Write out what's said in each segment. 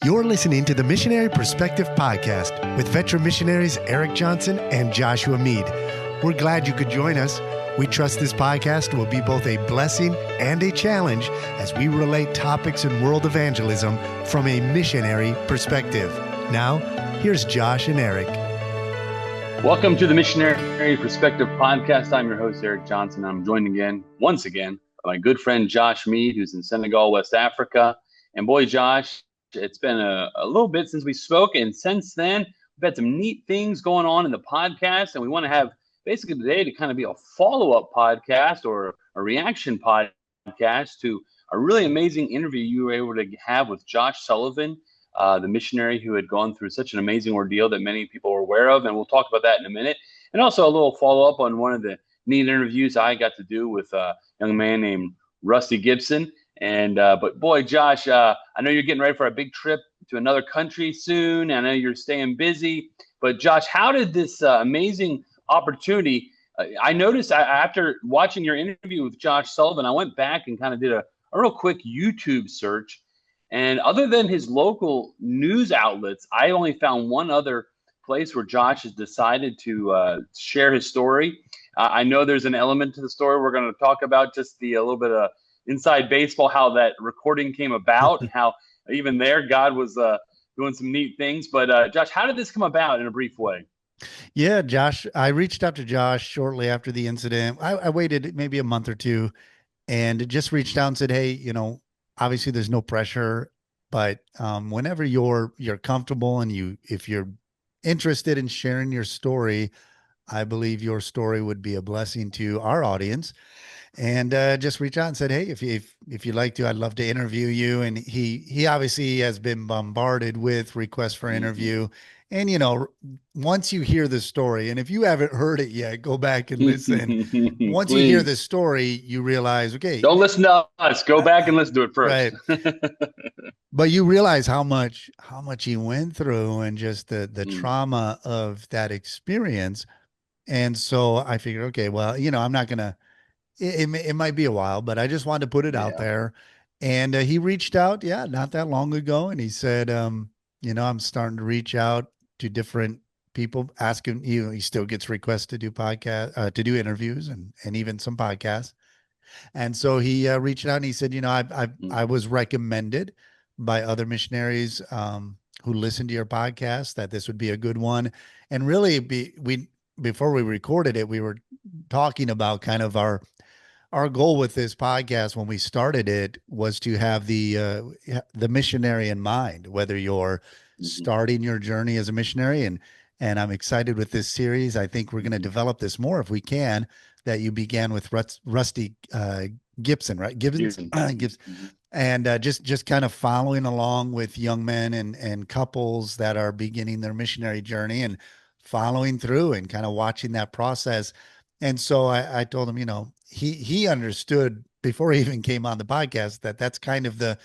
You're listening to the Missionary Perspective Podcast with veteran missionaries Erik Johnson and Joshua Mead. We're glad you could join us. We trust this podcast will be both a blessing and a challenge as we relate topics in world evangelism from a missionary perspective. Now, here's Josh and Erik. Welcome to the Missionary Perspective Podcast. I'm your host, Erik Johnson. I'm joined once again, by my good friend Josh Mead, who's in Senegal, West Africa. And boy, Josh, it's been a little bit since we spoke, and since then, we've had some neat things going on in the podcast, and we want to have basically today to kind of be a follow-up podcast or a reaction podcast to a really amazing interview you were able to have with Josh Sullivan, the missionary who had gone through such an amazing ordeal that many people are aware of, and we'll talk about that in a minute. And also a little follow-up on one of the neat interviews I got to do with a young man named Rusty Gibson. And but boy, Josh, I know you're getting ready for a big trip to another country soon. I know you're staying busy. But Josh, how did this amazing opportunity? I noticed after watching your interview with Josh Sullivan, I went back and kind of did a real quick YouTube search. And other than his local news outlets, I only found one other place where Josh has decided to share his story. I know there's an element to the story we're going to talk about, just a little bit of inside baseball, how that recording came about, and how even there God was doing some neat things. But Josh, how did this come about in a brief way? Yeah, Josh, I reached out to Josh shortly after the incident. I waited maybe a month or two and just reached out and said, hey, obviously there's no pressure, but whenever you're comfortable and if you're interested in sharing your story, I believe your story would be a blessing to our audience. And just reach out and said, hey, if you'd like to, I'd love to interview you. And he obviously has been bombarded with requests for interview. And, once you hear the story, and if you haven't heard it yet, go back and listen. Once you hear the story, you realize, okay. Don't listen to us. Go back and listen to it first. Right. But you realize how much he went through and just the trauma of that experience. And so I figured, okay, well, I'm not going to, it might be a while, but I just wanted to put it out there. And he reached out, not that long ago. And he said, I'm starting to reach out to different people asking, he still gets requests to do to do interviews and even some podcasts. And so he reached out and he said, I was recommended by other missionaries who listened to your podcast that this would be a good one. And really before we recorded it, we were talking about kind of our goal with this podcast when we started it was to have the missionary in mind, whether you're starting your journey as a missionary. And I'm excited with this series. I think we're going to develop this more if we can, that you began with Rusty Gibson, right? Gibson. And just kind of following along with young men and couples that are beginning their missionary journey and following through and kind of watching that process. And so I told him, he understood before he even came on the podcast that that's kind of the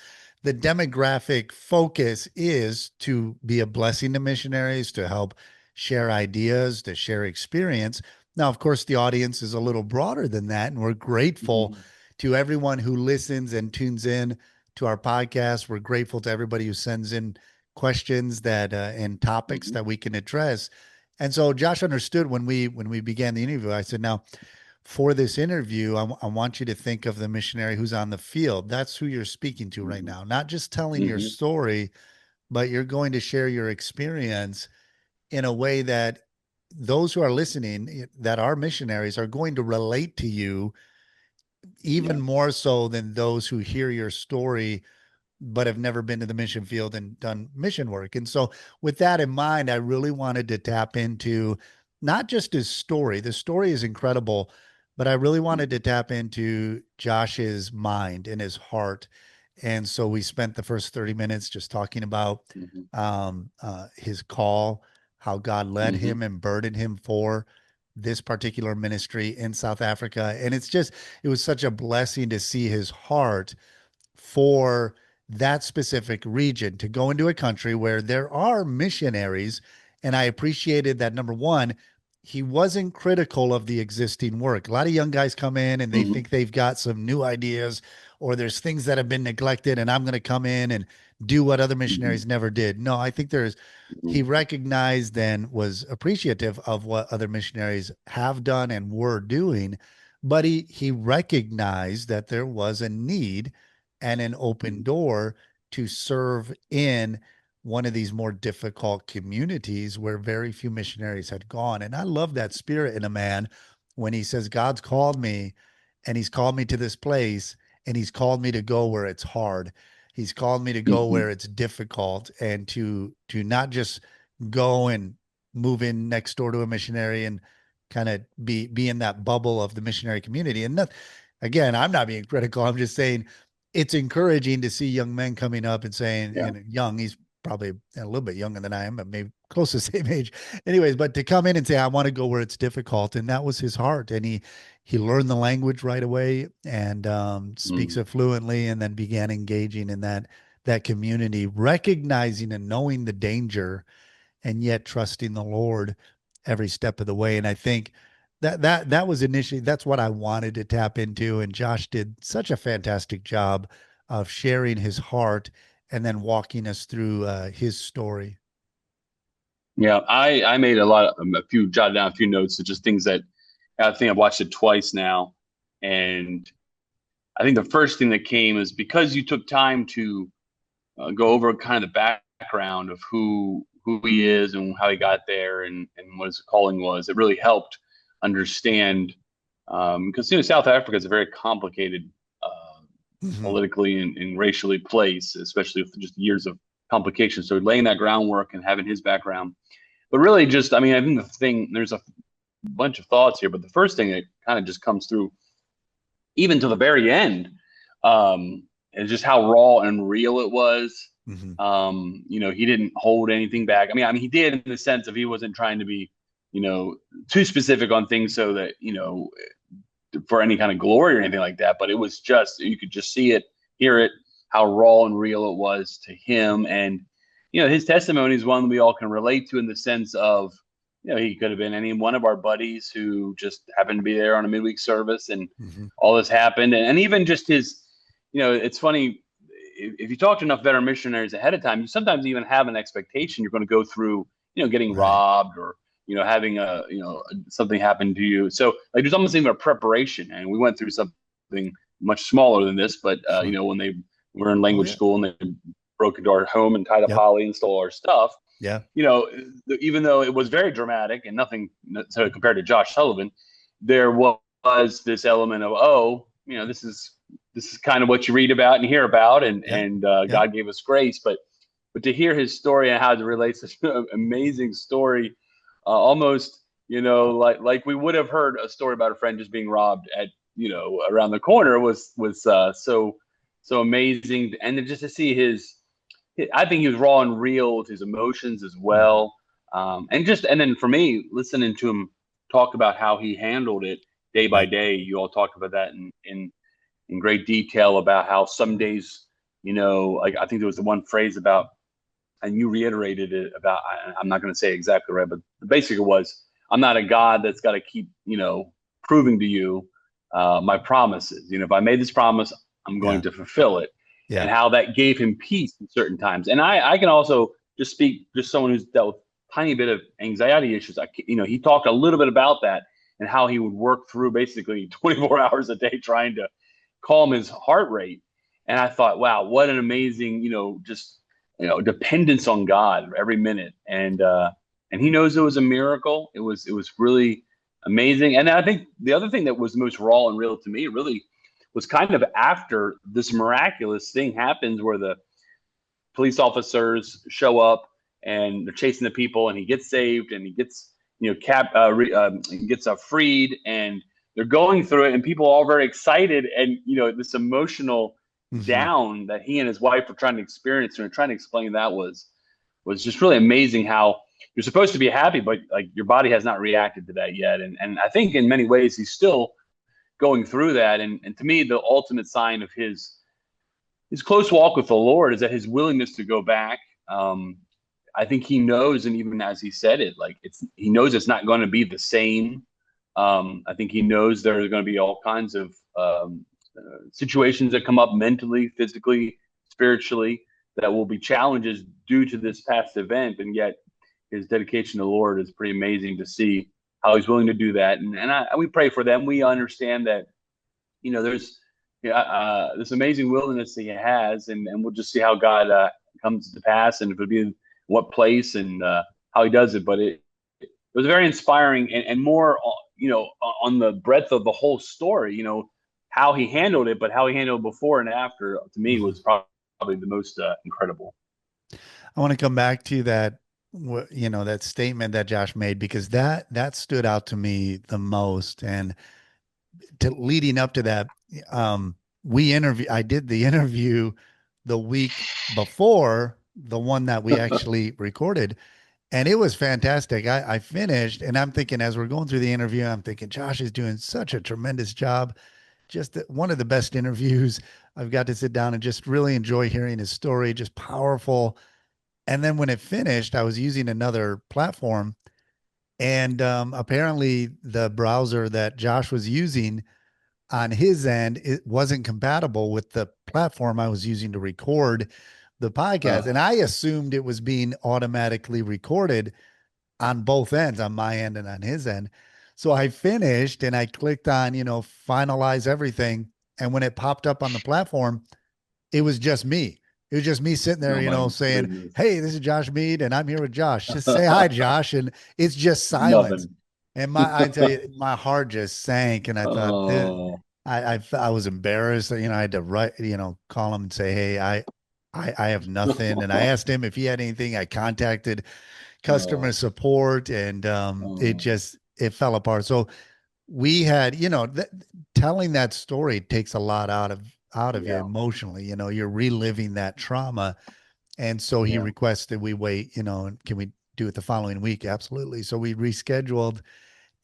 demographic focus is to be a blessing to missionaries, to help share ideas, to share experience. Now, of course, the audience is a little broader than that, and we're grateful to everyone who listens and tunes in to our podcast. We're grateful to everybody who sends in questions that and topics that we can address. And so Josh understood when we began the interview. I said, now, for this interview, I want you to think of the missionary who's on the field. That's who you're speaking to right now, not just telling your story, but you're going to share your experience in a way that those who are listening that are missionaries are going to relate to you even more so than those who hear your story but have never been to the mission field and done mission work. And so with that in mind, I really wanted to tap into not just his story. The story is incredible, but I really wanted to tap into Josh's mind and his heart. And so we spent the first 30 minutes just talking about his call, how God led him and burdened him for this particular ministry in South Africa. And it was such a blessing to see his heart for that specific region, to go into a country where there are missionaries. And I appreciated that, number one, he wasn't critical of the existing work. A lot of young guys come in and they think they've got some new ideas, or there's things that have been neglected, and I'm going to come in and do what other Mhm. missionaries never did. No, I think he Mhm. recognized and was appreciative of what other missionaries have done and were doing, but he recognized that there was a need and an open Mhm. door to serve in one of these more difficult communities where very few missionaries had gone. And I love that spirit in a man when he says, God's called me and he's called me to this place and he's called me to go where it's hard. He's called me to go Mhm. where it's difficult and to not just go and move in next door to a missionary and kind of be in that bubble of the missionary community. And that, again, I'm not being critical. I'm just saying it's encouraging to see young men coming up and saying, Yeah. and young, he's probably a little bit younger than I am, but maybe close to the same age. Anyways, but to come in and say, I want to go where it's difficult. And that was his heart. And he learned the language right away and speaks Mhm. it fluently and then began engaging in that community, recognizing and knowing the danger and yet trusting the Lord every step of the way. And I think that was initially that's what I wanted to tap into. And Josh did such a fantastic job of sharing his heart and then walking us through his story. Yeah, I made a few jotted down a few notes of just things that I think I've watched it twice now, and I think the first thing that came is because you took time to go over kind of the background of who he is and how he got there and what his calling was. It really helped understand because South Africa is a very complicated Mhm. politically and racially place, especially with just years of complications. So laying that groundwork and having his background, but really just I mean I think the thing there's a bunch of thoughts here, but the first thing that kind of just comes through even to the very end, and just how raw and real it was. Mhm. He didn't hold anything back. I mean, he did in the sense of he wasn't trying to be, too specific on things so that, for any kind of glory or anything like that. But it was just, you could just see it, hear it, how raw and real it was to him. And, his testimony is one we all can relate to in the sense of, he could have been any one of our buddies who just happened to be there on a midweek service and Mhm. all this happened. And even just his, it's funny if you talk to enough veteran missionaries ahead of time, you sometimes even have an expectation you're going to go through, getting Right. robbed or, having something happen to you. So like there's almost even a preparation. And we went through something much smaller than this, but, Sure. when they were in Oh language yeah. school and they broke into our home and tied up Yep. Holly and stole our stuff, Yeah. you know, even though it was very dramatic and nothing so compared to Josh Sullivan, there was this element of, oh, this is kind of what you read about and hear about, and Yeah. Yeah. God gave us grace, but to hear his story and how it relates to an amazing story, almost like we would have heard a story about a friend just being robbed at around the corner was so amazing, and then just to see I think he was raw and real with his emotions as Mhm. well. And then for me, listening to him talk about how he handled it day by Right. day, you all talked about that in great detail about how some days, like I think there was the one phrase about, and you reiterated it about, I'm not going to say exactly right, but basically it was, I'm not a God that's got to keep, proving to you my promises. If I made this promise, I'm going Yeah. to fulfill it. And Yeah. how that gave him peace in certain times. And I can also just speak, just someone who's dealt with a tiny bit of anxiety issues. He talked a little bit about that and how he would work through basically 24 hours a day trying to calm his heart rate. And I thought, wow, what an amazing, just dependence on God every minute. And he knows it was a miracle. It was really amazing. And I think the other thing that was the most raw and real to me really was kind of after this miraculous thing happens where the police officers show up and they're chasing the people and he gets saved and he gets he gets freed, and they're going through it and people are all very excited, and this emotional Mhm. down that he and his wife were trying to experience and trying to explain that was just really amazing how you're supposed to be happy but like your body has not reacted to that yet, and I think in many ways he's still going through that, and to me the ultimate sign of his close walk with the Lord is that his willingness to go back. Um, I think he knows, and even as he said it, like he knows it's not going to be the same. I think he knows there are going to be all kinds of situations that come up mentally, physically, spiritually. that will be challenges due to this past event, and yet his dedication to the Lord is pretty amazing to see how he's willing to do that. And we pray for them. We understand that, there's this amazing wilderness that he has, and we'll just see how God comes to pass, and if it'll be in what place, and how he does it. But it was very inspiring, and more, on the breadth of the whole story, how he handled it, but how he handled it before and after, to me, Mhm. was probably the most incredible. I want to come back to that, that statement that Josh made, because that stood out to me the most. And leading up to that, um, I did the interview the week before the one that we actually recorded, and it was fantastic. I finished, and I'm thinking, as we're going through the interview, I'm thinking Josh is doing such a tremendous job. Just one of the best interviews. I've got to sit down and just really enjoy hearing his story, just powerful. And then when it finished, I was using another platform, and apparently the browser that Josh was using on his end, it wasn't compatible with the platform I was using to record the podcast. Uh, And I assumed it was being automatically recorded on both ends, on my end and on his end. So I finished and I clicked on, finalize everything. And when it popped up on the platform, it was just me. It was just me sitting there, oh my saying, goodness, "Hey, this is Josh Mead, and I'm here with Josh. Just say hi, Josh." And it's just silence. nothing. And I tell you, my heart just sank, and I thought, Oh, I was embarrassed. I had to write, call him and say, "Hey, I have nothing." And I asked him if he had anything. I contacted customer oh, support, and oh, it fell apart. So we had, telling that story takes a lot out of you yeah, emotionally. You're reliving that trauma. And so he yeah, requested we wait, can we do it the following week? Absolutely. So we rescheduled,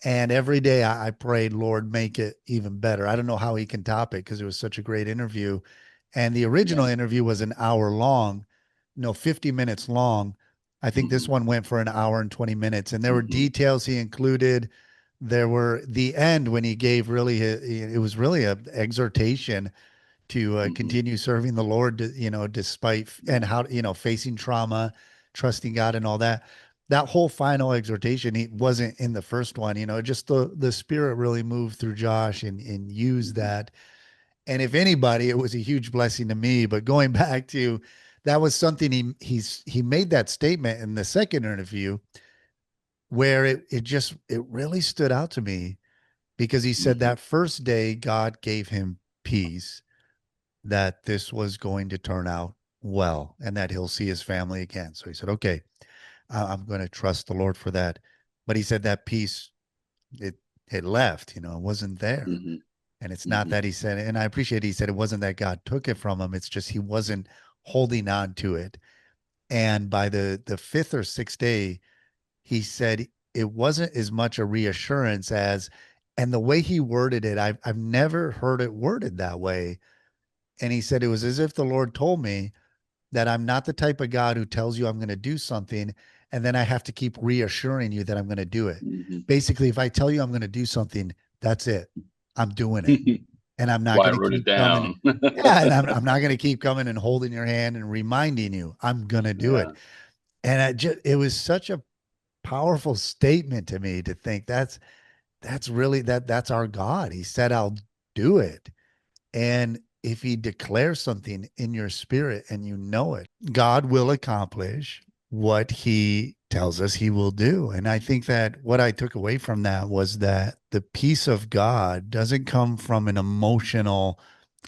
and every day I prayed, Lord, make it even better. I don't know how he can top it because it was such a great interview. And the yeah. original interview was an hour long, no, 50 minutes long. I think this Hmm. one went for an hour and 20 minutes. And there were Hmm. details he included. There were the end when he gave really, it was really a exhortation to Hmm. continue serving the Lord, despite, and Yeah. how, facing trauma, trusting God and all that. That whole final exhortation, he wasn't in the first one, just the Spirit really moved through Josh and used Hmm. that. And if anybody, it was a huge blessing to me. But going back to, that was something he made that statement in the second interview, where it really stood out to me, because he said Hmm. that first day God gave him peace, that this was going to turn out well and that he'll see his family again. So he said, okay, I'm going to trust the Lord for that. But he said that peace, it, it left, it wasn't there. Hmm. And it's not Hmm. that he said, and I appreciate he said it wasn't that God took it from him. It's just he wasn't holding on to it. And by the fifth or sixth day, he said it wasn't as much a reassurance as, and the way he worded it, I've never heard it worded that way. And he said it was as if the Lord told me that I'm not the type of God who tells you I'm going to do something and then I have to keep reassuring you that I'm going to do it. Hmm. Basically, if I tell you I'm going to do something, that's it. I'm doing it. And I'm not Why I going to wrote it keep coming. down. Yeah. And I'm not going to keep coming and holding your hand and reminding you I'm going to do Yeah. it. And it was such a powerful statement to me to think that's really that's our God. He said, I'll do it. And if he declares something in your spirit and it, God will accomplish what he tells us he will do. And I think that what I took away from that was that the peace of God doesn't come from an emotional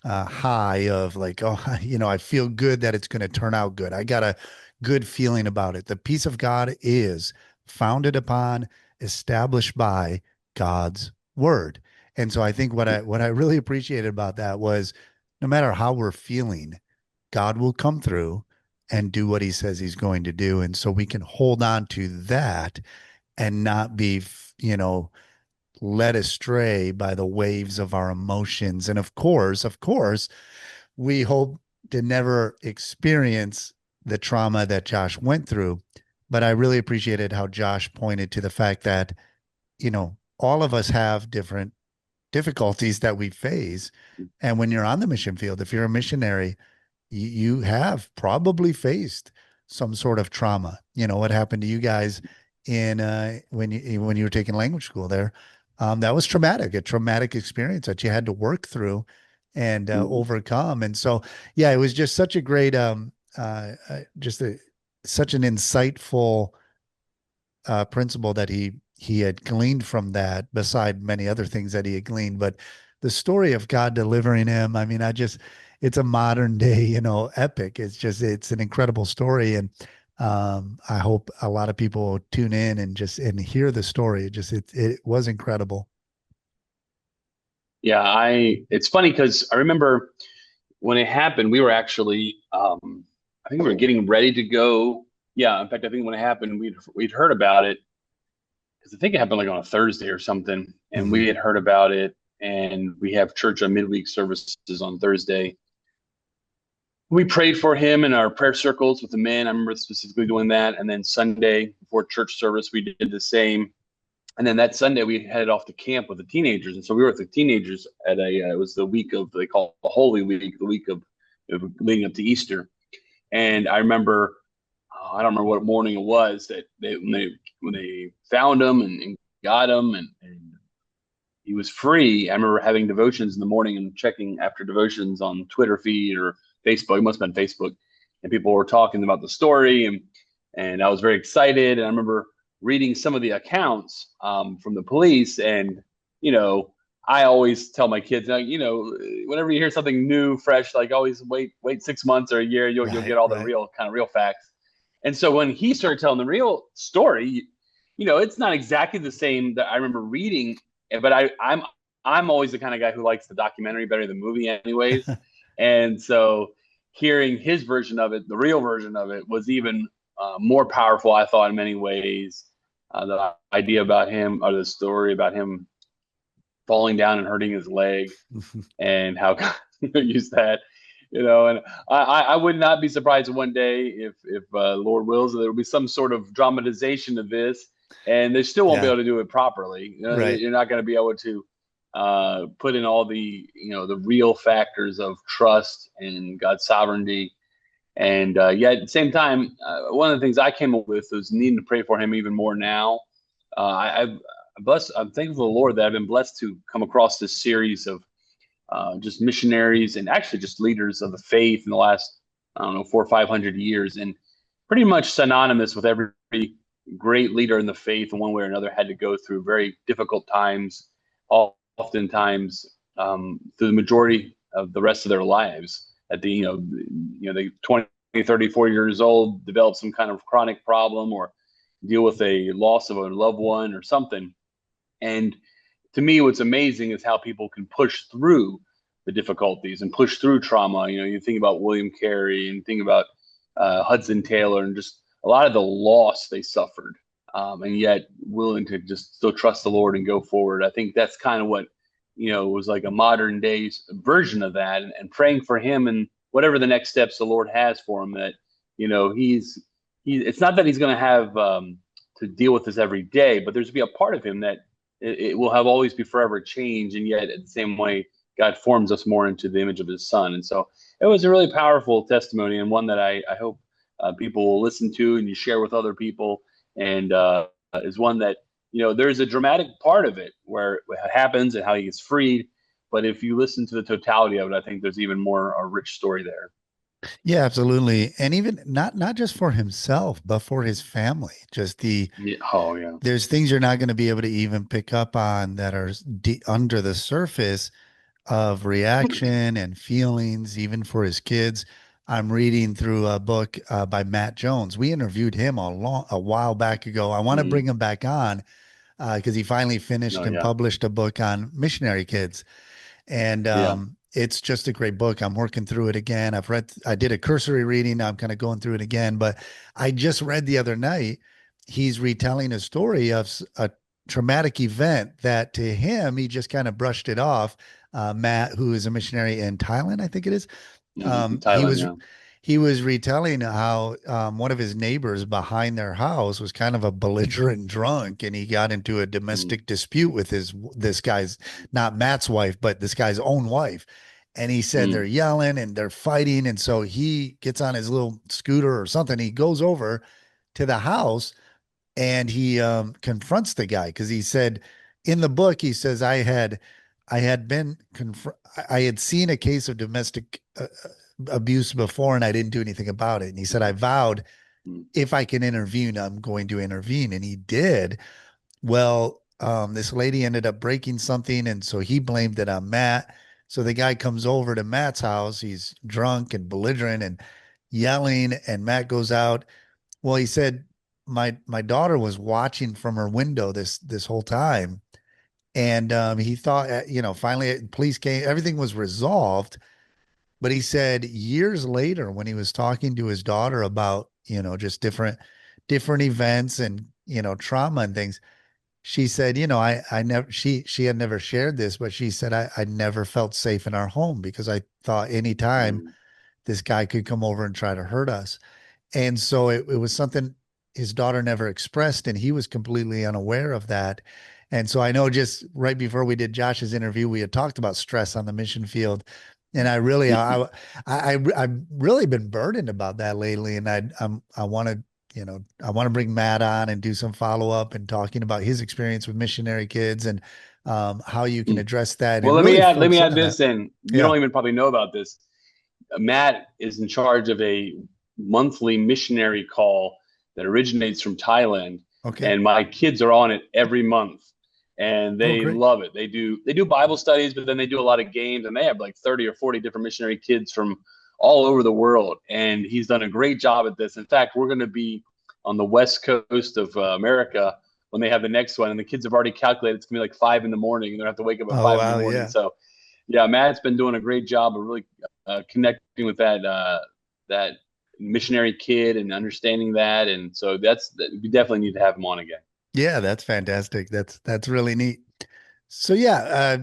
high of like, oh, I feel good that it's going to turn out good. I got a good feeling about it. The peace of God is founded upon, established by God's word. And so I think what I really appreciated about that was, no matter how we're feeling, God will come through and do what he says he's going to do. And so we can hold on to that and not be, led astray by the waves of our emotions. And of course, we hope to never experience the trauma that Josh went through. But I really appreciated how Josh pointed to the fact that, all of us have different difficulties that we face. And when you're on the mission field, if you're a missionary, you have probably faced some sort of trauma. You know, what happened to you guys in when you were taking language school there. That was traumatic, a traumatic experience that you had to work through and Mhm. overcome. And so, yeah, it was just such a great, just such an insightful principle that he had gleaned from that, beside many other things that he had gleaned. But the story of God delivering him, I mean, it's a modern day, epic. It's an incredible story, and I hope a lot of people tune in and just and hear the story. It was incredible. Yeah, it's funny because I remember when it happened, we were actually, I think we were getting ready to go. Yeah, in fact, I think when it happened, we'd heard about it because I think it happened like on a Thursday or something, and we Mhm. had heard about it, and we have church on midweek services on Thursday. We prayed for him in our prayer circles with the men. I remember specifically doing that, and then Sunday before church service, we did the same. And then that Sunday, we headed off to camp with the teenagers, and so we were with the teenagers at it was the week of they call it the Holy Week, the week of leading up to Easter. And I remember, I don't remember what morning it was that when they found him and got him and he was free. I remember having devotions in the morning and checking after devotions on Twitter feed or Facebook. It must have been Facebook, and people were talking about the story, and I was very excited. And I remember reading some of the accounts from the police, and you know, I always tell my kids, whenever you hear something new, fresh, like always wait 6 months or a year, you'll get Right, all the right. real facts. And so when he started telling the real story, it's not exactly the same that I remember reading, but I'm always the kind of guy who likes the documentary better than the movie, anyways. And so hearing his version of it, the real version of it, was even more powerful, I thought, in many ways. The idea about him, or the story about him falling down and hurting his leg, and how God used that. And I would not be surprised one day if Lord wills, there will be some sort of dramatization of this, and they still won't be Yeah, able to do it properly. right. You're not going to be able to put in all the the real factors of trust and God's sovereignty. And yet at the same time, one of the things I came up with was needing to pray for him even more now. I'm thankful to the Lord that I've been blessed to come across this series of just missionaries and actually just leaders of the faith in the last, I don't know, 400 or 500 years, and pretty much synonymous with every great leader in the faith in one way or another had to go through very difficult times, oftentimes through the majority of the rest of their lives. At the they 20, 30, 40 years old, develop some kind of chronic problem or deal with a loss of a loved one or something. And to me, what's amazing is how people can push through the difficulties and push through trauma. You think about William Carey and think about Hudson Taylor and just a lot of the loss they suffered, and yet willing to just still trust the Lord and go forward. I think that's kind of what was like a modern day version of that, and praying for him and whatever the next steps the Lord has for him. That he. It's not that he's going to have to deal with this every day, but there's to be a part of him that it will have always be forever change, and yet at the same way God forms us more into the image of his son. And so it was a really powerful testimony, and one that I hope people will listen to and you share with other people, and is one that there's a dramatic part of it where it happens and how he gets freed, but if you listen to the totality of it, I think there's even more a rich story there. Yeah, absolutely. And even not just for himself, but for his family. Just Yeah. Oh yeah. there's things you're not going to be able to even pick up on that are under the surface of reaction and feelings, even for his kids. I'm reading through a book by Matt Jones. We interviewed him a while back ago. I want to Mm-hmm. bring him back on because he finally finished No, and yeah. published a book on missionary kids. And Yeah. it's just a great book. I'm working through it again. I did a cursory reading. Now I'm kind of going through it again. But I just read the other night, he's retelling a story of a traumatic event that to him, he just kind of brushed it off. Matt, who is a missionary in Thailand, I think it is, Mm-hmm. he Thailand, was yeah. retelling how one of his neighbors behind their house was kind of a belligerent drunk, and he got into a Mm-hmm. domestic dispute with this guy's, not Matt's wife, but this guy's own wife. And he said they're Mm. yelling and they're fighting. And so he gets on his little scooter or something. He goes over to the house and he confronts the guy because he said in the book, he says, I had been, I had seen a case of domestic abuse before and I didn't do anything about it. And he said, I vowed Mm. if I can intervene, I'm going to intervene. And he did. Well, this lady ended up breaking something, and so he blamed it on Matt. So the guy comes over to Matt's house. He's drunk and belligerent and yelling, and Matt goes out. Well, he said, my daughter was watching from her window this whole time, and he thought, finally, police came. Everything was resolved. But he said years later, when he was talking to his daughter about, just different events and trauma and things, she said, I never, she had never shared this, but she said, I never felt safe in our home because I thought anytime Mm. this guy could come over and try to hurt us. And so it was something his daughter never expressed, and he was completely unaware of that. And so I know just right before we did Josh's interview, we had talked about stress on the mission field. And I really, I've really been burdened about that lately. And I want to, I want to bring Matt on and do some follow up and talking about his experience with missionary kids and how you can Mm. address that Well, and really let me focus in add on that. this in. You Yeah. don't even probably know about this. Matt is in charge of a monthly missionary call that originates from Thailand, Okay. and my kids are on it every month, and Oh, they great. love it. They do Bible studies, but then they do a lot of games, and they have like 30 or 40 different missionary kids from all over the world, and he's done a great job at this. In fact, we're going to be on the west coast of America when they have the next one, and the kids have already calculated it's gonna be like 5 in the morning, and they have to wake up at Oh, 5 in the morning. wow. So yeah, Matt's been doing a great job of really connecting with that missionary kid and understanding that, and so we definitely need to have him on again. Yeah, that's fantastic. That's really neat. So yeah,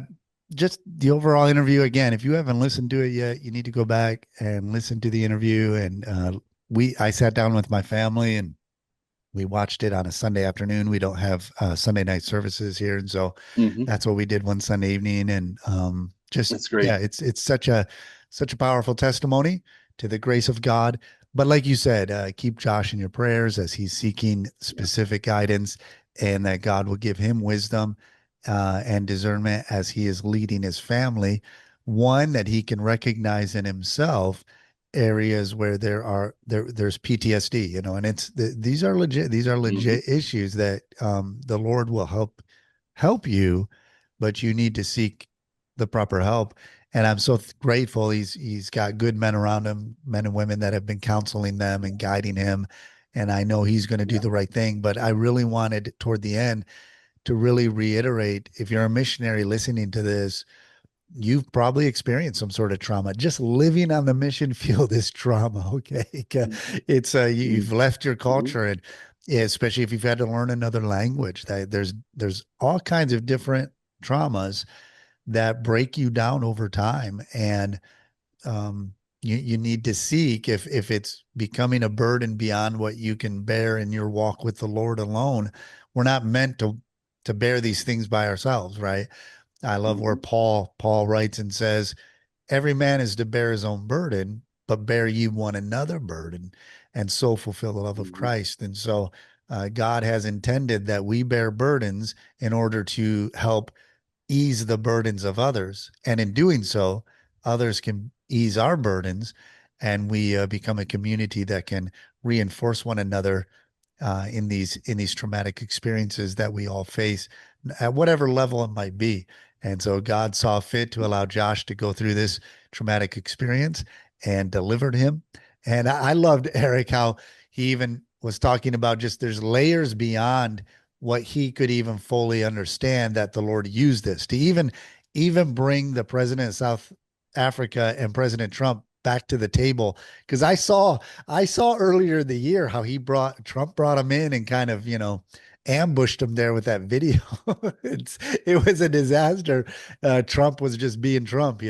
just the overall interview again. If you haven't listened to it yet, you need to go back and listen to the interview. And I sat down with my family and we watched it on a Sunday afternoon. We don't have Sunday night services here, and so Mm-hmm. that's what we did one Sunday evening. And just That's yeah, great. it's such a powerful testimony to the grace of God. But like you said, keep Josh in your prayers as he's seeking Yeah. specific guidance, and that God will give him wisdom and discernment as he is leading his family. One that he can recognize in himself areas where there's PTSD, and these are Mm-hmm. legit issues that the Lord will help you, but you need to seek the proper help. And I'm so grateful he's got good men around him, men and women that have been counseling them and guiding him. And I know he's going to do Yeah. the right thing. But I really wanted toward the end to really reiterate, if you're a missionary listening to this, you've probably experienced some sort of trauma. Just living on the mission field is trauma. Okay. It's Mm-hmm. you've left your Mm-hmm. culture, and yeah, especially if you've had to learn another language, that there's all kinds of different traumas that break you down over time. And you need to seek, if it's becoming a burden beyond what you can bear in your walk with the Lord alone. We're not meant to bear these things by ourselves, right? I love where Mm-hmm. Paul writes and says, every man is to bear his own burden, but bear ye one another burden, and so fulfill the love of Mm-hmm. Christ. And so God has intended that we bear burdens in order to help ease the burdens of others. And in doing so, others can ease our burdens, and we become a community that can reinforce one another in these traumatic experiences that we all face at whatever level it might be. And so God saw fit to allow Josh to go through this traumatic experience and delivered him. And I loved, Eric, how he even was talking about just there's layers beyond what he could even fully understand, that the Lord used this to even bring the president of South Africa and President Trump back to the table. Because I saw earlier in the year how Trump brought him in and kind of, ambushed him there with that video. It was a disaster. Trump was just being Trump.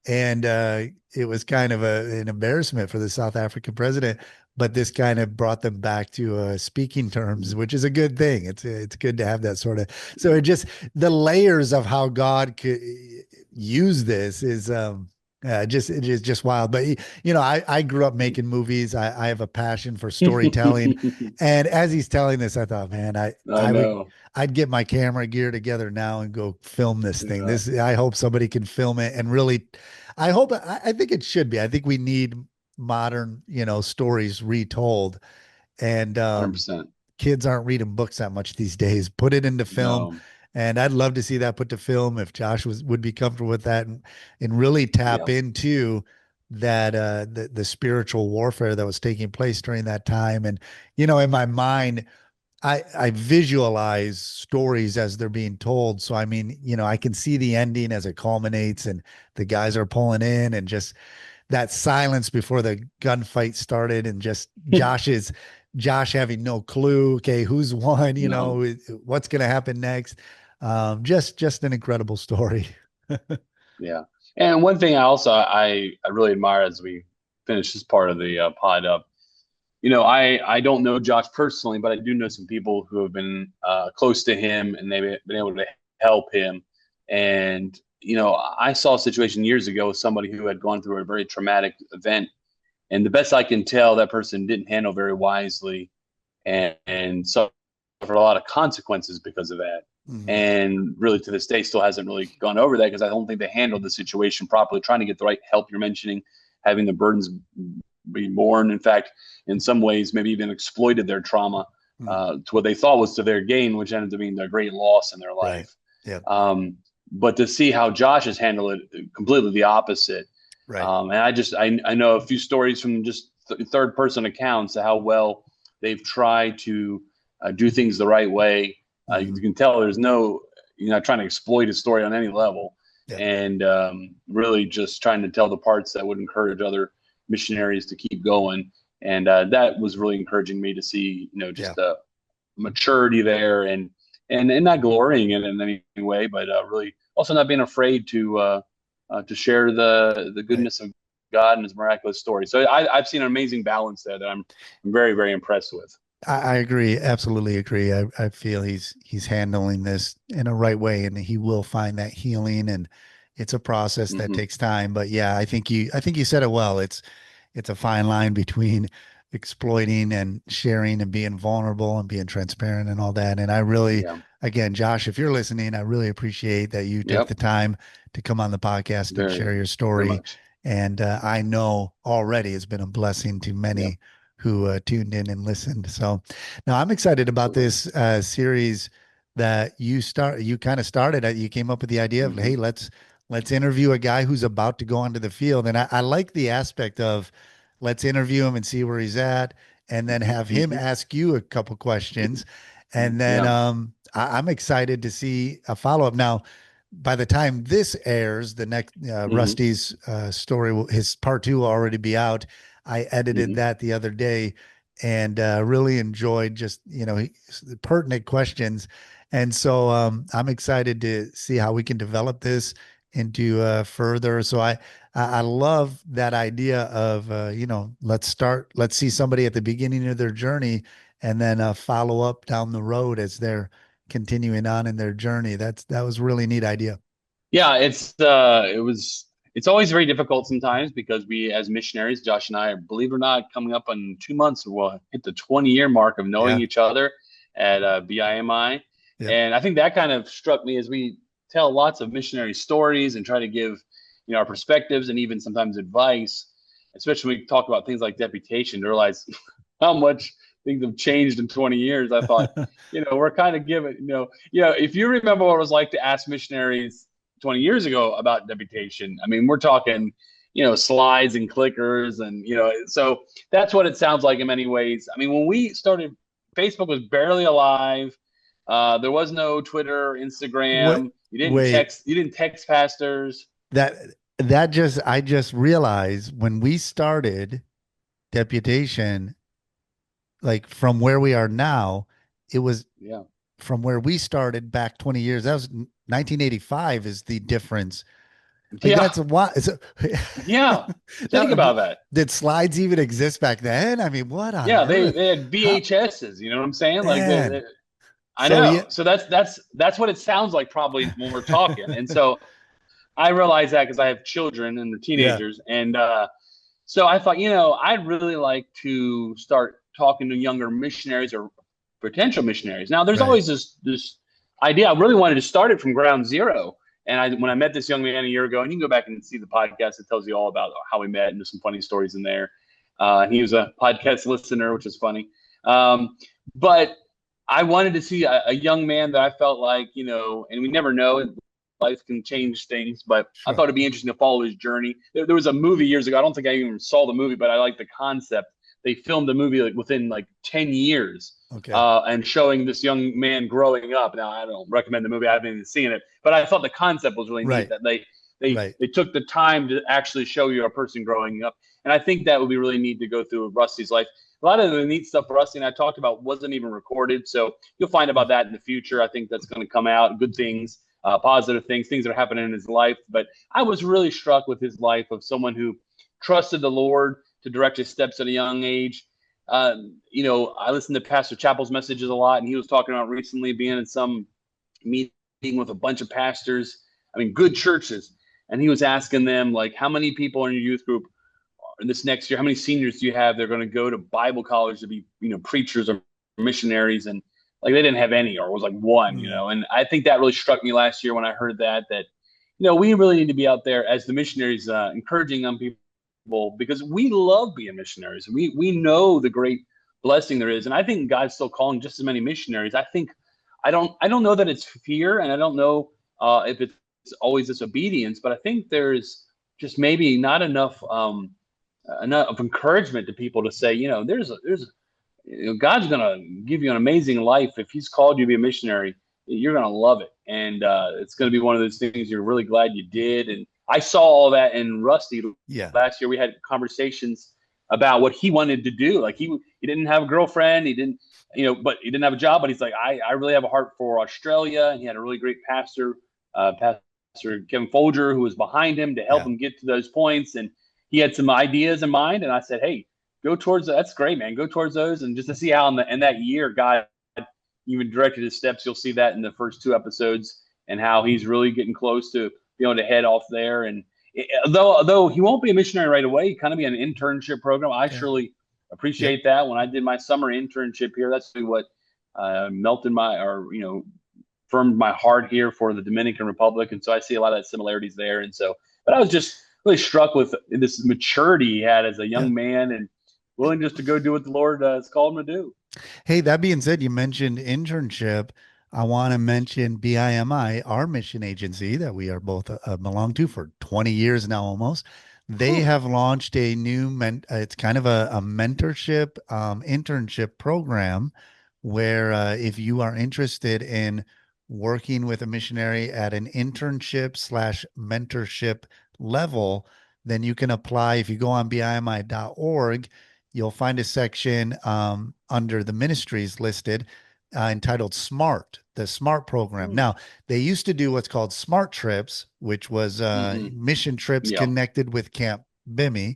And it was kind of an embarrassment for the South African president. But this kind of brought them back to speaking terms, which is a good thing. It's good to have that sort of. So it just the layers of how God could use this Just wild. But I grew up making movies. I have a passion for storytelling. And as he's telling this, I thought, man, I know. I'd get my camera gear together now and go film this thing. Yeah, I hope somebody can film it and really, I think it should be. I think we need modern, stories retold. And 100%. kids aren't reading books that much these days. Put it into film. No. And I'd love to see that put to film if Josh would be comfortable with that and really tap Yeah. into that the spiritual warfare that was taking place during that time. And in my mind, I visualize stories as they're being told. So I mean, I can see the ending as it culminates and the guys are pulling in and just that silence before the gunfight started and just Josh having no clue. Okay, who's won? No. What's going to happen next? Just an incredible story. Yeah. And one thing I really admire as we finish this part of the pod up, I don't know Josh personally, but I do know some people who have been close to him and they've been able to help him. And I saw a situation years ago with somebody who had gone through a very traumatic event, and the best I can tell, that person didn't handle very wisely, and suffered a lot of consequences because of that. Mhm. And really, to this day, still hasn't really gone over that because I don't think they handled the situation properly. Trying to get the right help you're mentioning, having the burdens be borne. In fact, in some ways, maybe even exploited their trauma Mhm. to what they thought was to their gain, which ended up being a great loss in their Right. life. Yeah. But to see how Josh has handled it, completely the opposite. Right. And I know a few stories from just third person accounts of how well they've tried to do things the right way. You Mhm. can tell there's no, you're not trying to exploit a story on any level, Yeah. and really just trying to tell the parts that would encourage other missionaries to keep going. And that was really encouraging me to see, Yeah. just the maturity there, and not glorying in it in any way, but really also not being afraid to share the Right. goodness of God and His miraculous story. So I've seen an amazing balance there that I'm very, very impressed with. I agree. Absolutely agree. I feel he's handling this in a right way and he will find that healing and it's a process that Hmm. takes time. But yeah, I think you said it well. It's a fine line between exploiting and sharing and being vulnerable and being transparent and all that. And I really, Yeah. again, Josh, if you're listening, I really appreciate that you took Yep. the time to come on the podcast and Very, share your very story. much. And I know already it's been a blessing to Yep. many who tuned in and listened. So now I'm excited about Absolutely. this series that you kind of started at. You came up with the idea of, hey, Hmm. let's interview a guy who's about to go onto the field. And I like the aspect of let's interview him and see where he's at, and then have him Hmm. ask you a couple questions. And then Yeah. I'm excited to see a follow up. Now, by the time this airs, the next Hmm. Rusty's story, his part two will already be out. I edited Hmm. that the other day and really enjoyed just pertinent questions. And so I'm excited to see how we can develop this into further. So I love that idea of let's see somebody at the beginning of their journey and then follow up down the road as they're continuing on in their journey. That was a really neat idea. Yeah. It's always very difficult sometimes because we, as missionaries, Josh and I, believe it or not, coming up on 2 months, we'll hit the 20-year mark of knowing Yeah. each other at BIMI. Yep. And I think that kind of struck me as we tell lots of missionary stories and try to give, our perspectives and even sometimes advice, especially when we talk about things like deputation, to realize how much things have changed in 20 years. I thought, we're kind of giving, if you remember what it was like to ask missionaries 20 years ago about deputation. I mean, we're talking, slides and clickers and, so that's what it sounds like in many ways. I mean, when we started, Facebook was barely alive. There was no Twitter, What? Instagram. Wait, You didn't text pastors. that I just realized when we started deputation, like from where we are now, it was Yeah. from where we started back 20 years. That was 1985 is the difference. Like Yeah. that's a what is it? Yeah. Think That, about that. did slides even exist back then? I mean, what on Yeah. They, earth? they had How, VHSs, you know what I'm saying? Like man. I So yeah, know. So that's what it sounds like probably when we're talking. And so I realize that because I have children and they're Yeah. teenagers, and so I thought, I'd really like to start talking to younger missionaries or potential missionaries. Now, there's Right. always this idea. I really wanted to start it from ground zero. And when I met this young man a year ago, and you can go back and see the podcast, it tells you all about how we met and there's some funny stories in there. He was a podcast listener, which is funny. Um, but I wanted to see a young man that I felt like, and we never know, life can change things, but I thought Sure. it'd be interesting to follow his journey. There was a movie years ago. I don't think I even saw the movie, but I like the concept. They filmed the movie like within like 10 years, Okay. and showing this young man growing up. Now, I don't recommend the movie. I haven't even seen it, but I thought the concept was really neat Right. that they Right. they took the time to actually show you a person growing up. And I think that would be really neat to go through Rusty's life. A lot of the neat stuff Rusty and I talked about wasn't even recorded. So you'll find Mm. about that in the future. I think that's going to come out. Good things, positive things, things that are happening in his life. But I was really struck with his life of someone who trusted the Lord to direct his steps at a young age. I listen to Pastor Chappell's messages a lot, and he was talking about recently being in some meeting with a bunch of pastors, I mean, good churches. And he was asking them, like, how many people in your youth group in this next year, how many seniors do you have? They're going to go to Bible college to be, preachers or missionaries. And like, they didn't have any, or it was like one, Mm. and I think that really struck me last year when I heard that, we really need to be out there as the missionaries, encouraging young people because we love being missionaries. We know the great blessing there is. And I think God's still calling just as many missionaries. I don't know that it's fear, and I don't know if it's always disobedience, but I think there's just maybe not enough of encouragement to people to say, God's gonna give you an amazing life if He's called you to be a missionary. You're gonna love it, and it's gonna be one of those things you're really glad you did. And I saw all that in Rusty Yeah. last year. We had conversations about what he wanted to do. Like he didn't have a girlfriend, he didn't, but he didn't have a job. But he's like, I really have a heart for Australia. And he had a really great pastor, Pastor Kevin Folger, who was behind him to help Yeah. him get to those points. And he had some ideas in mind, and I said, "Hey, go towards that's great, man. Go towards those." And just to see how in that year, God even directed his steps. You'll see that in the first two episodes, and how he's really getting close to being able to head off there. And though he won't be a missionary right away, he kind of be an internship program. I Okay. surely Yep. appreciate that. When I did my summer internship here, that's really what melted my, or firmed my heart here for the Dominican Republic. And so I see a lot of similarities there. And so, but I was just really struck with this maturity he had as a Yeah. young man and willing just to go do what the Lord has called him to do. Hey, that being said, you mentioned internship. I want to mention BIMI, our mission agency that we are both belong to for 20 years now almost. They Whew. have launched a new it's kind of a mentorship internship program where if you are interested in working with a missionary at an internship slash mentorship level, then you can apply. If you go on bimi.org, you'll find a section under the ministries listed entitled SMART, the SMART program. Mm. Now, they used to do what's called SMART trips, which was Mm-hmm. mission trips Yeah. connected with Camp Bimmy.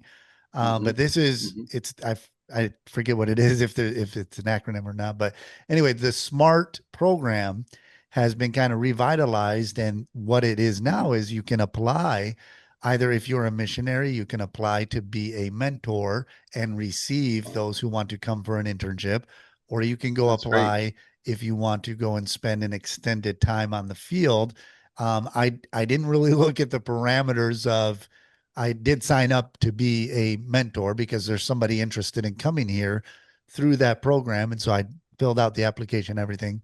Mm-hmm. But this is Mm-hmm. I forget what it is if it's an acronym or not. But anyway, the SMART program has been kind of revitalized, and what it is now is you can apply either if you're a missionary, you can apply to be a mentor and receive those who want to come for an internship, or you can go That's great. apply if you want to go and spend an extended time on the field. I didn't really look at the parameters of. I did sign up to be a mentor because there's somebody interested in coming here through that program, and so I filled out the application, everything.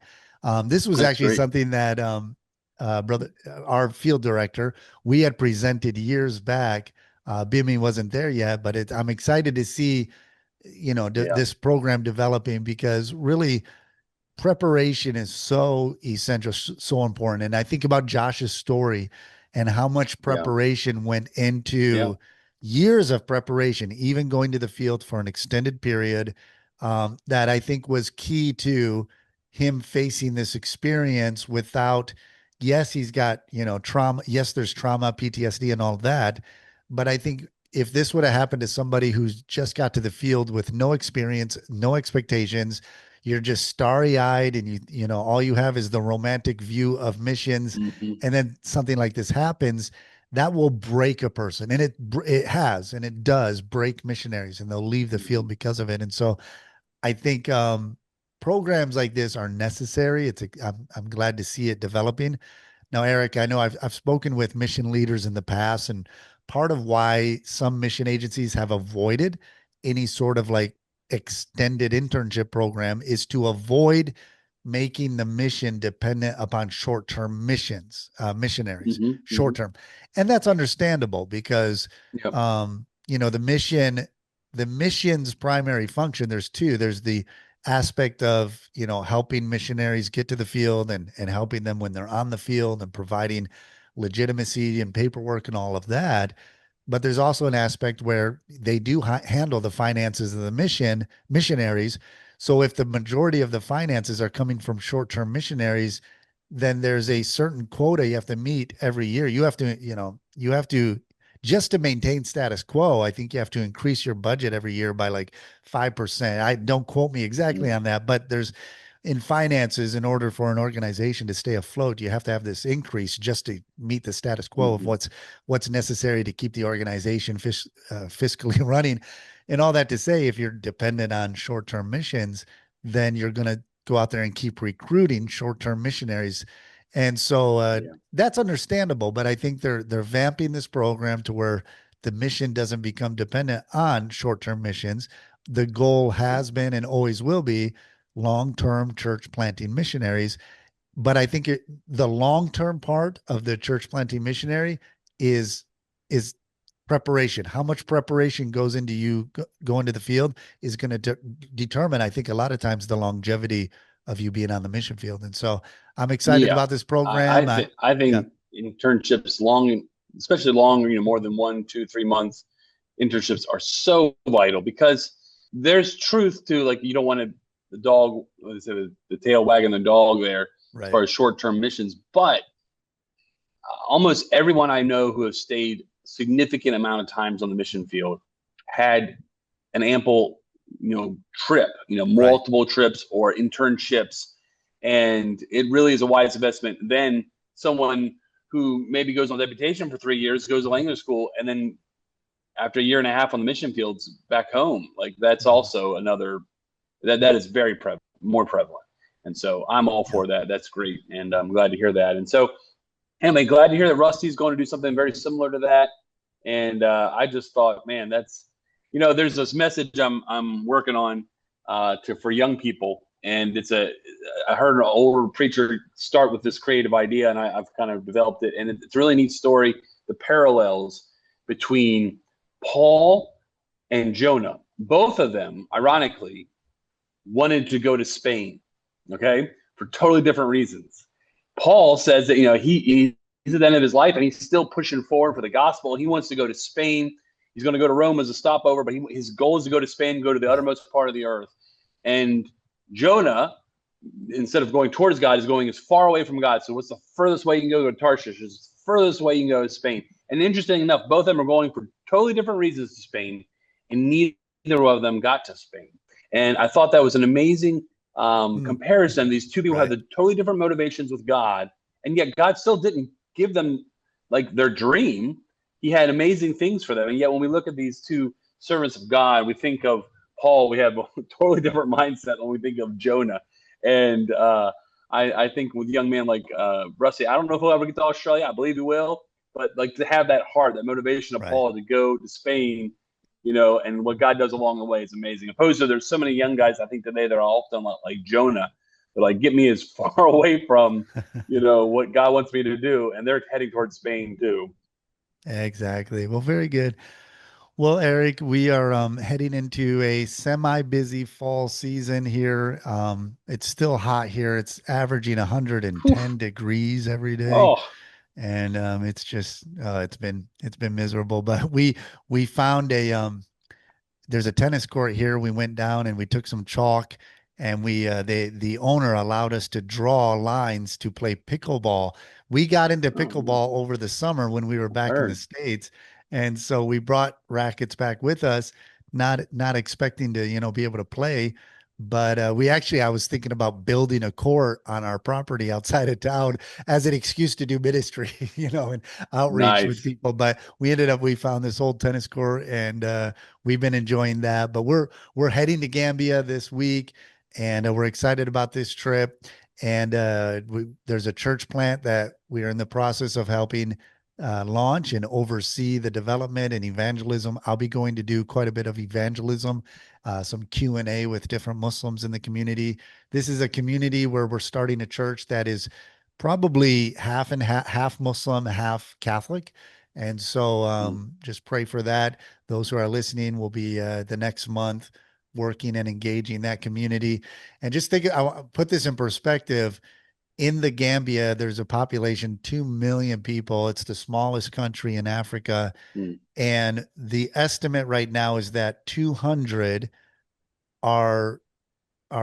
This was That's actually great. something that our field director, we had presented years back. Bimmy wasn't there yet, but I'm excited to see, Yeah. this program developing because really preparation is so essential, so important. And I think about Josh's story and how much Yeah. preparation went Yeah. into years of preparation, even going to the field for an extended period, that I think was key to him facing this experience without, yes, he's got, trauma. Yes, there's trauma, PTSD, and all that. But I think if this would have happened to somebody who's just got to the field with no experience, no expectations, you're just starry-eyed and all you have is the romantic view of missions, Mm-hmm. and then something like this happens, that will break a person, and it has, and it does break missionaries, and they'll leave the field Mhm. because of it. And so I think programs like this are necessary. I'm glad to see it developing. Now, Erik, I know I've spoken with mission leaders in the past, and part of why some mission agencies have avoided any sort of like extended internship program is to avoid making the mission dependent upon short-term missionaries, Mhm. Mhm. short-term. And that's understandable because Yep. the mission's primary function, there's two. There's the aspect of helping missionaries get to the field and helping them when they're on the field and providing legitimacy and paperwork and all of that, but there's also an aspect where they do handle the finances of the missionaries. So if the majority of the finances are coming from short-term missionaries, then there's a certain quota you have to meet every year. You have to just to maintain status quo. I think you have to increase your budget every year by like 5%. I don't quote me exactly Mm. on that, but there's in finances, in order for an organization to stay afloat, you have to have this increase just to meet the status quo of Mhm. what's necessary to keep the organization fiscally running. And all that to say, if you're dependent on short-term missions, then you're going to go out there and keep recruiting short-term missionaries. And so Yeah. that's understandable, but I think they're vamping this program to where the mission doesn't become dependent on short-term missions. The goal Yeah. has been and always will be long-term church planting missionaries. But I think the long-term part of the church planting missionary is preparation. How much preparation goes into you going to the field is going to determine, I think, a lot of times the longevity of you being on the mission field. And so I'm excited Yeah. about this I, program. I think I Yeah, think internships long, especially long, more than 1, 2, 3 months, internships are so vital because there's truth to, like, you don't want to the dog, let's say, the tail wagging the dog there as right. far as short-term missions, but almost everyone I know who has stayed significant amount of times on the mission field had an ample, trip, Right. multiple trips or internships, and it really is a wise investment. Then someone who maybe goes on deputation for 3 years, goes to language school, and then after a year and a half on the mission fields back home, like that's Mhm. also another that is very more prevalent. And so I'm all Yeah. for that. That's great, and I'm glad to hear that. And so anyway, glad to hear that Rusty's going to do something very similar to that. And I just thought, man, that's there's this message I'm working on to for young people, and I heard an older preacher start with this creative idea, and I've kind of developed it, and it's a really neat story. The parallels between Paul and Jonah, both of them, ironically, wanted to go to Spain, okay, for totally different reasons. Paul says that he's at the end of his life and he's still pushing forward for the gospel. He wants to go to Spain. He's going to go to Rome as a stopover, but his goal is to go to Spain, go to the Yeah. uttermost part of the earth. And Jonah, instead of going towards God, is going as far away from God. So what's the furthest way you can go to Tarshish? Is the furthest way you can go to Spain. And interesting enough, both of them are going for totally different reasons to Spain, and neither of them got to Spain. And I thought that was an amazing Mm. comparison. These two people had Right. the totally different motivations with God, and yet God still didn't give them like their dream. He had amazing things for them, and yet when we look at these two servants of God, we think of Paul. We have a totally different mindset when we think of Jonah, and I think with a young man like Rusty, I don't know if he'll ever get to Australia. I believe he will, but like to have that heart, that motivation of Right. Paul to go to Spain, and what God does along the way is amazing. Opposed to there's so many young guys I think today that are often like Jonah, they're like, get me as far away from, what God wants me to do, and they're heading towards Spain too. Exactly. Well, very good. Well, Erik, we are heading into a semi-busy fall season here. It's still hot here. It's averaging Whew. 110 degrees every day, Oh, and it's just it's been miserable. But we found there's a tennis court here. We went down and we took some chalk, and the owner allowed us to draw lines to play pickleball. We got into oh, nice. pickleball over the summer when we were back in the Word. States. And so we brought rackets back with us, not expecting to, be able to play. But I was thinking about building a court on our property outside of town as an excuse to do ministry, and outreach with Nice. people. But we found this old tennis court, and we've been enjoying that. But we're heading to Gambia this week, and we're excited about this trip. And there's a church plant that we are in the process of helping launch and oversee the development and evangelism. I'll be going to do quite a bit of evangelism, some Q&A with different Muslims in the community. This is a community where we're starting a church that is probably half and half Muslim, half Catholic. And so Mm, just pray for that. Those who are listening will be the next month working and engaging that community. And just think, I'll put this in perspective. In the Gambia, there's a population 2 million people. It's the smallest country in Africa. mm, And the estimate right now is that 200 are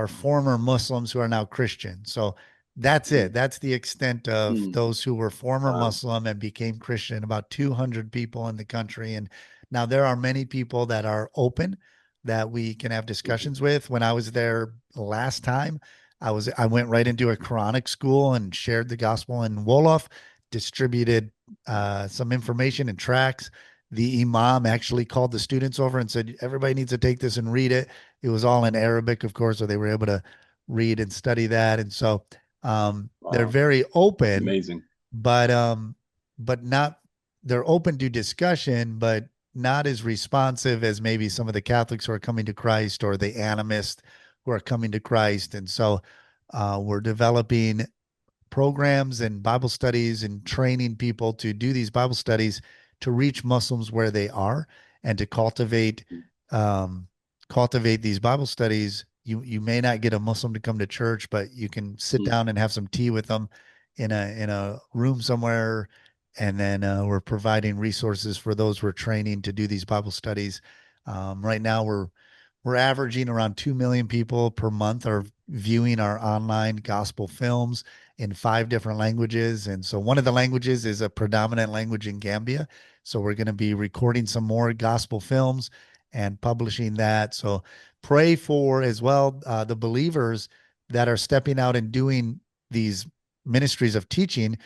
former Muslims who are now Christian. So that's mm, it. That's the extent of mm. those who were former Wow. Muslim and became Christian, about 200 people in the country. And now there are many people that are open that we can have Mhm, discussions with. When I was there last time, I went right into a Quranic school and shared the gospel in Wolof, distributed some information and tracts. The imam actually called the students over and said, everybody needs to take this and read it. It was all in Arabic, of course, so they were able to read and study that. And so they're wow. very open, Amazing. but not they're open to discussion, but not as responsive as maybe some of the Catholics who are coming to Christ or the animists who are coming to Christ. And so we're developing programs and Bible studies and training people to do these Bible studies to reach Muslims where they are and to Mm, um, cultivate these Bible studies. You may not get a Muslim to come to church, but you can sit mm, down and have some tea with them in a room somewhere. And then we're providing resources for those we're training to do these Bible studies. Right now, we're averaging around 2 million people per month are viewing our online gospel films in 5 different languages. And so one of the languages is a predominant language in Gambia. So we're going to be recording some more gospel films and publishing that. So pray for as well the believers that are stepping out and doing these ministries of teaching,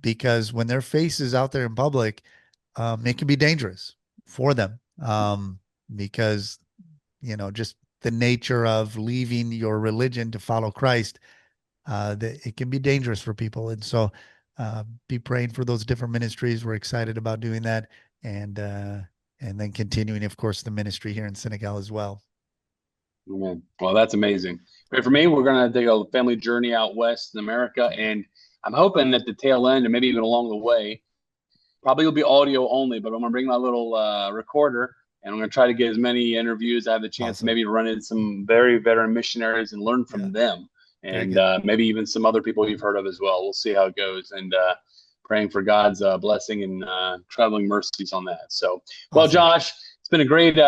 because when their face is out there in public, it can be dangerous for them, because just the nature of leaving your religion to follow Christ, that it can be dangerous for people. And so be praying for those different ministries. We're excited about doing that, and then continuing, of course, the ministry here in Senegal as well. amen. Well, that's amazing. Great for me. We're going to take a family journey out west in America, and I'm hoping at the tail end, and maybe even along the way, probably will be audio only. But I'm going to bring my little recorder, and I'm going to try to get as many interviews. I have the chance to Awesome. maybe run into some very veteran missionaries and learn Yeah. from them, Very and good. maybe even some other people you've heard of as well. We'll see how it goes, and praying for God's blessing and traveling mercies on that. So, well, Awesome. Josh, it's been a great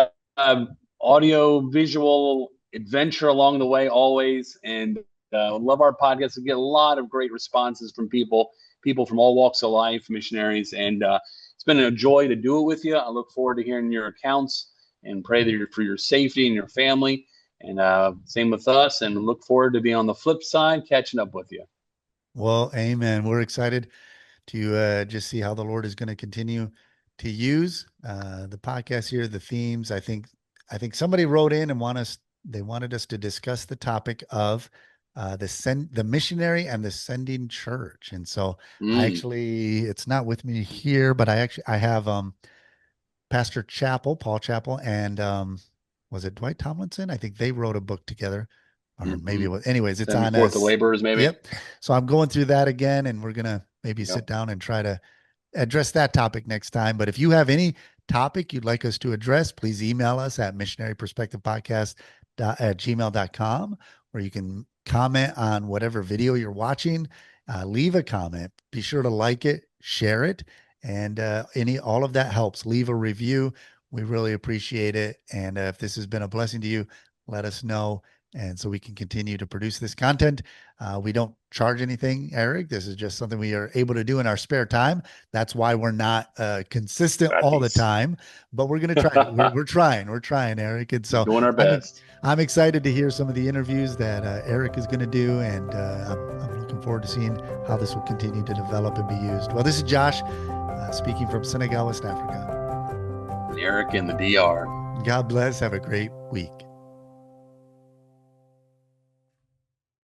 audio visual adventure along the way, always, and love our podcast. We get a lot of great responses from people from all walks of life, missionaries, and it's been a joy to do it with you. I look forward to hearing your accounts and pray that for your safety and your family. And same with us, and look forward to being on the flip side, catching up with you. Well, amen. We're excited to just see how the Lord is going to continue to use the podcast here, the themes. I think somebody wrote in and they wanted us to discuss the topic of the missionary and the sending church. And so Mm, it's not with me here, but I have Pastor Chappell, Paul Chappell, and was it Dwight Tomlinson? I think they wrote a book together, or maybe mm-hmm. it was. Anyways, it's Sending on forth the us. laborers, maybe. Yep. So I'm going through that again, and we're gonna maybe Yep. sit down and try to address that topic next time. But if you have any topic you'd like us to address, please email us at missionaryperspectivepodcast@gmail.com, or you can comment on whatever video you're watching. Leave a comment. Be sure to like it, share it, and all of that helps. Leave a review. We really appreciate it. And if this has been a blessing to you, let us know. And so we can continue to produce this content. We don't charge anything, Erik. This is just something we are able to do in our spare time. That's why we're not consistent all the Gratis. time, but we're going to try. We're trying, Erik. And We're so doing our best. I'm excited to hear some of the interviews that Erik is going to do, and I'm looking forward to seeing how this will continue to develop and be used. Well, this is Josh speaking from Senegal, West Africa. Erik in the DR. God bless. Have a great week.